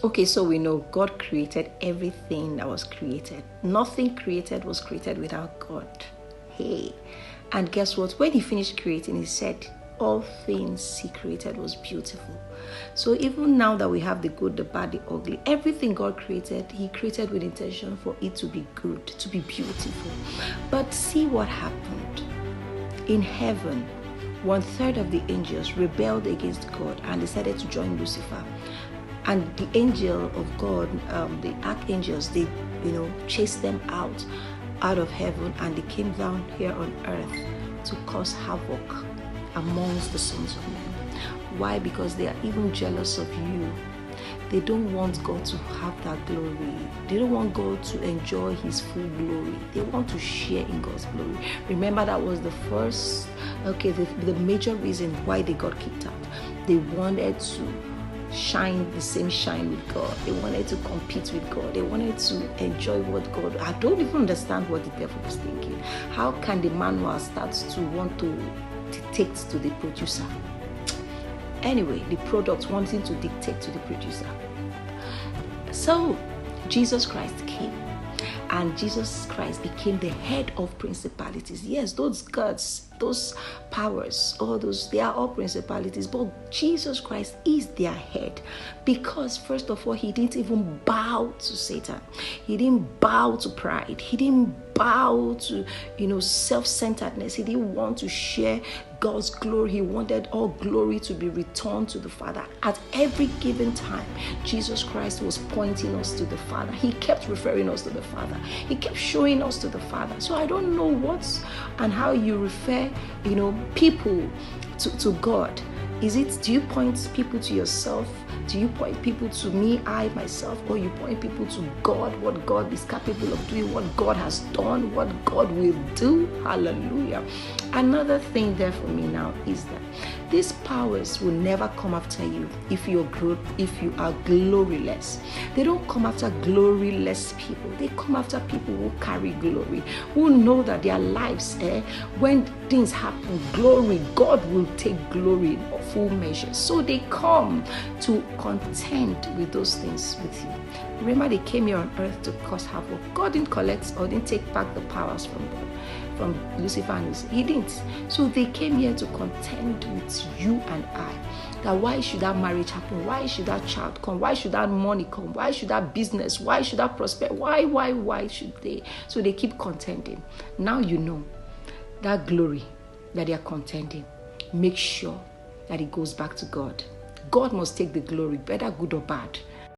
Okay, so we know God created everything that was created. Nothing created was created without God. Hey. And guess what? When he finished creating, he said, all things he created was beautiful. So even now that we have the good, the bad, the ugly, everything God created, he created with intention for it to be good, to be beautiful. But see what happened. In heaven, 1/3 of the angels rebelled against God and decided to join Lucifer. And the angel of God, the archangels, they, chased them out of heaven, and they came down here on earth to cause havoc amongst the sons of men. Why? Because they are even jealous of you. They don't want God to have that glory. They don't want God to enjoy his full glory. They want to share in God's glory. Remember, that was the first, the major reason why they got kicked out. They wanted to shine the same shine with God. They wanted to compete with God. They wanted to enjoy what God. I don't even understand what the devil was thinking. How can the manual start to want to dictate to the producer? Anyway, the product wanting to dictate to the producer. So Jesus Christ came, and Jesus Christ became the head of principalities. Yes, those gods, those powers, all those, they are all principalities, but Jesus Christ is their head, because first of all, he didn't even bow to Satan. He didn't bow to pride. He didn't bow to, self-centeredness. He didn't want to share God's glory. He wanted all glory to be returned to the Father. At every given time, Jesus Christ was pointing us to the Father. He kept referring us to the Father. He kept showing us to the Father. So I don't know what and how you refer, people to God. Do you point people to yourself? Do you point people to me, I, myself, or you point people to God, what God is capable of doing, what God has done, what God will do? Hallelujah. Another thing there for me now is that these powers will never come after you if you are gloryless. They don't come after gloryless people. They come after people who carry glory, who know that their lives, when things happen, glory, God will take glory in full measure. So they come to contend with those things with you. Remember, they came here on earth to cause havoc. God didn't collect or didn't take back the powers from Lucifer and Lucifer. He didn't. So they came here to contend with you and I. That why should that marriage happen? Why should that child come? Why should that money come? Why should that business? Why should that prosper? Why should they? So they keep contending. Now you know that glory that they are contending. Make sure that it goes back to God. God must take the glory, whether good or bad.